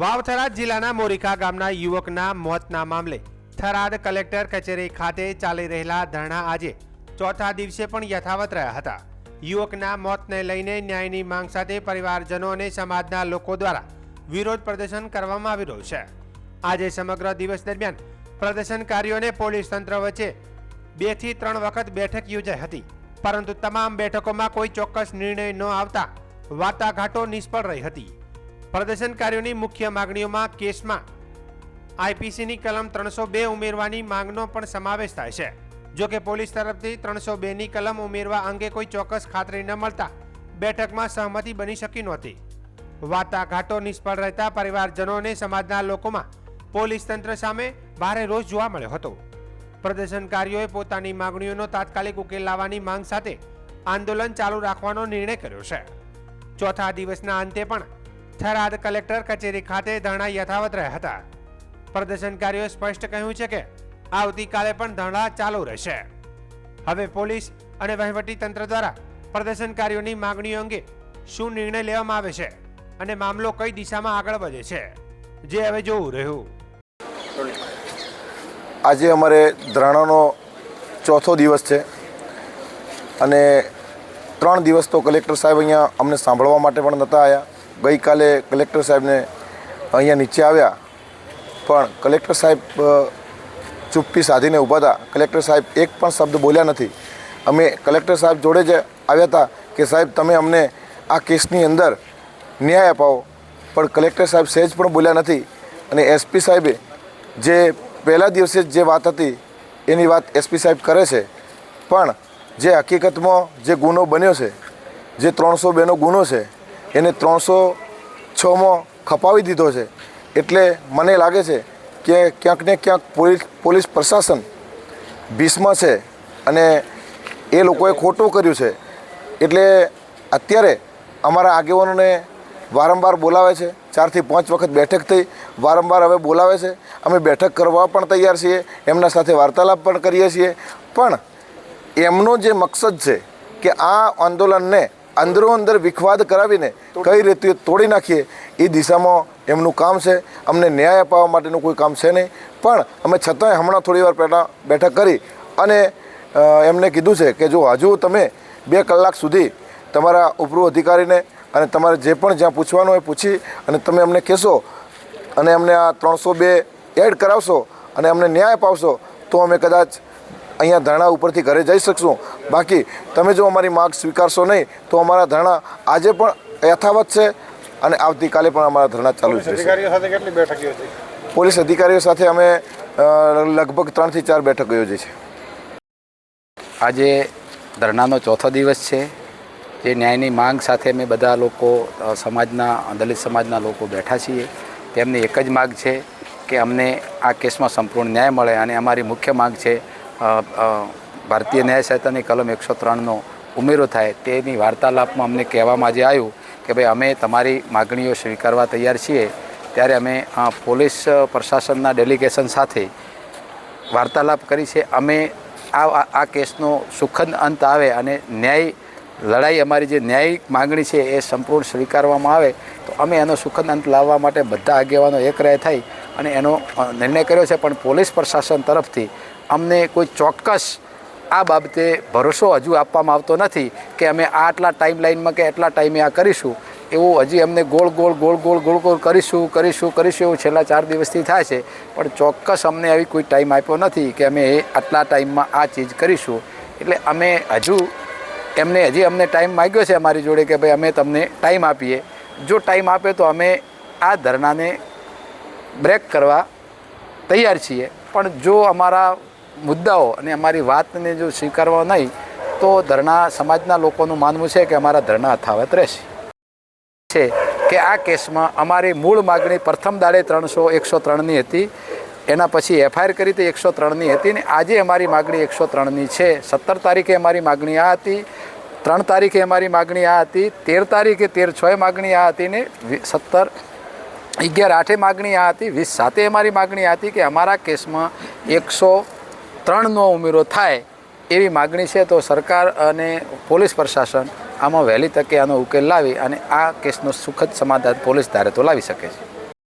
વાવ-થરાદ જિલ્લાના મોરીખા ગામના યુવકના મોતના મામલે થરાદ કલેક્ટર કચેરી ખાતે ચાલી રહેલા ધરણા આજે ચોથા દિવસે પણ યથાવત રહ્યા હતા। યુવકના મોતને લઈને ન્યાયની માંગ સાથે પરિવારજનો અને સમાજના લોકો દ્વારા વિરોધ પ્રદર્શન કરવામાં આવી રહ્યું છે। આજે સમગ્ર દિવસ દરમિયાન પ્રદર્શનકારીઓને પોલીસ તંત્ર વચ્ચે 2 થી 3 વખત બેઠક યોજાઈ હતી, પરંતુ તમામ બેઠકોમાં કોઈ ચોક્કસ નિર્ણય ન આવતા વાટાઘાટો નિષ્ફળ રહી હતી। પ્રદર્શનકારીઓની મુખ્ય માંગણીઓમાં કેસમાં આઈપીસીની કલમ 302 ઉમેરવાની માંગનો પણ સમાવેશ થાય છે। જો કે પોલીસ તરફથી 302ની કલમ ઉમેરવા અંગે કોઈ ચોક્કસ ખાતરી ન મળતા બેઠકમાં સહમતિ બની શકી નહોતી। વાટાઘાટો નિષ્ફળ રહેતા પરિવારજનો અને સમાજના લોકોમાં પોલીસ તંત્ર સામે ભારે રોષ જોવા મળ્યો હતો। પ્રદર્શનકારીઓએ પોતાની માંગણીઓનો તાત્કાલિક ઉકેલ લાવવાની માંગ સાથે આંદોલન ચાલુ રાખવાનો નિર્ણય કર્યો છે। ચોથા દિવસના અંતે પણ થરાદ કલેક્ટર કચેરી ખાતે ધરણા યથાવત રહ્યા હતા। પ્રદર્શનકારીઓએ સ્પષ્ટ કહ્યું છે કે આવતીકાલે પણ ધરણા ચાલુ રહેશે। હવે પોલીસ અને વહીવટી તંત્ર દ્વારા પ્રદર્શનકારીઓની માંગણીઓ અંગે શું નિર્ણય લેવામાં આવે છે અને મામલો કઈ દિશામાં આગળ વધે છે, જે હવે જોવું રહ્યું। આજે અમારે ધરણાનો ચોથો દિવસ છે અને 3 દિવસ તો કલેક્ટર સાહેબ અહીંયા અમને સાંભળવા માટે પણ નહોતા આવ્યા। ગઈકાલે કલેક્ટર સાહેબને અહીંયા નીચે આવ્યા પણ કલેક્ટર સાહેબ ચૂપ્પી સાધીને ઊભા હતા। કલેક્ટર સાહેબ એક પણ શબ્દ બોલ્યા નથી। અમે કલેક્ટર સાહેબ જોડે જ આવ્યા હતા કે સાહેબ તમે અમને આ કેસની અંદર ન્યાય અપાવો, પણ કલેક્ટર સાહેબ સહેજ પણ બોલ્યા નથી। અને એસપી સાહેબે જે પહેલા દિવસે જે વાત હતી એની વાત એસપી સાહેબ કરે છે, પણ જે હકીકતમાં જે ગુનો બન્યો છે, જે 302નો ગુનો છે એને 306માં ખપાવી દીધો છે। એટલે મને લાગે છે કે ક્યાંક ને ક્યાંક પોલીસ પ્રશાસન ભીષ્મ છે અને એ લોકોએ ખોટું કર્યું છે। એટલે અત્યારે અમારા આગેવાનોને વારંવાર બોલાવે છે, 4 થી 5 વખત બેઠક થઈ, વારંવાર હવે બોલાવે છે। અમે બેઠક કરવા પણ તૈયાર છીએ, એમના સાથે વાર્તાલાપ પણ કરીએ છીએ, પણ એમનો જે મકસદ છે કે આ આંદોલનને અંદરો અંદર વિખવાદ કરાવીને કઈ રીતે તોડી નાખીએ એ દિશામાં એમનું કામ છે। અમને ન્યાય અપાવવા માટેનું કોઈ કામ છે નહીં, પણ અમે છતાંય હમણાં થોડી વાર પહેલાં બેઠક કરી અને એમને કીધું છે કે જો હજુ તમે 2 કલાક સુધી તમારા ઉપરું અધિકારીને અને તમારે જે પણ જ્યાં પૂછવાનું હોય પૂછી અને તમે અમને કહેશો અને અમને આ 302 એડ કરાવશો અને અમને ન્યાય અપાવશો તો અમે કદાચ અહીંયા ધરણા ઉપરથી ઘરે જઈ શકશું। બાકી તમે જો અમારી માગ સ્વીકારશો નહીં તો અમારા ધરણા આજે પણ યથાવત છે અને આવતીકાલે પણ અમારા ધરણા ચાલુ છે। અધિકારીઓ સાથે કેટલી બેઠકો હતી? પોલીસ અધિકારીઓ સાથે અમે લગભગ 3 થી 4 બેઠકો યોજી છે। આજે ધરણાનો ચોથો દિવસ છે। જે ન્યાયની માંગ સાથે અમે બધા લોકો સમાજના દલિત સમાજના લોકો બેઠા છીએ। તેમની એક જ માંગ છે કે અમને આ કેસમાં સંપૂર્ણ ન્યાય મળે અને અમારી મુખ્ય માંગ છે ભારતીય ન્યાય સંહિતાની કલમ 103નો ઉમેરો થાય। તેની વાર્તાલાપમાં અમને કહેવામાં આજે આવ્યું કે ભાઈ અમે તમારી માગણીઓ સ્વીકારવા તૈયાર છીએ। ત્યારે અમે પોલીસ પ્રશાસનના ડેલિગેશન સાથે વાર્તાલાપ કરી છે। અમે આ કેસનો સુખદ અંત આવે અને ન્યાય લડાઈ અમારી જે ન્યાયિક માગણી છે એ સંપૂર્ણ સ્વીકારવામાં આવે તો અમે એનો સુખદ અંત લાવવા માટે બધા આગેવાનો એકરાય થઈ અને એનો નિર્ણય કર્યો છે। પણ પોલીસ પ્રશાસન તરફથી અમને કોઈ ચોક્કસ આ બાબતે ભરોસો હજુ આપવામાં આવતો નથી કે અમે આટલા ટાઈમ લાઈનમાં કે એટલા ટાઈમે આ કરીશું। એવું હજી અમને ગોળ કરીશું એવું છેલ્લા 4 દિવસથી થાય છે, પણ ચોક્કસ અમને આવી કોઈ ટાઈમ આપ્યો નથી કે અમે આટલા ટાઈમમાં આ ચીજ કરીશું। એટલે અમે હજી અમને ટાઈમ માગ્યો છે અમારી જોડે કે ભાઈ અમે તમને ટાઈમ આપીએ। જો ટાઈમ આપે તો અમે આ ધરણાને બ્રેક કરવા તૈયાર છીએ, પણ જો અમારા મુદ્દાઓ અને અમારી વાતને જો સ્વીકારવા નહીં તો ધરણા સમાજના લોકોનું માનવું છે કે અમારા ધરણા યથાવત રહેશે। છે કે આ કેસમાં અમારી મૂળ માગણી પ્રથમ દાડે 103ની હતી, એના પછી એફઆઈઆર કરી તો 103ની હતી ને આજે અમારી માગણી 103ની છે। 17 તારીખે અમારી માગણી આ હતી, 3 તારીખે અમારી માગણી આ હતી, 13 તારીખે 13/6 માગણી આ હતી ને 17/11/8 માગણી આ હતી, 20/7 અમારી માગણી આ હતી કે અમારા કેસમાં 103નો ઉમેરો થાય એવી માગણી છે। તો સરકાર અને પોલીસ પ્રશાસન આમાં વહેલી તકે આનો ઉકેલ લાવી અને આ કેસનો સુખદ સમાધાન પોલીસ ધારે તો લાવી શકે છે।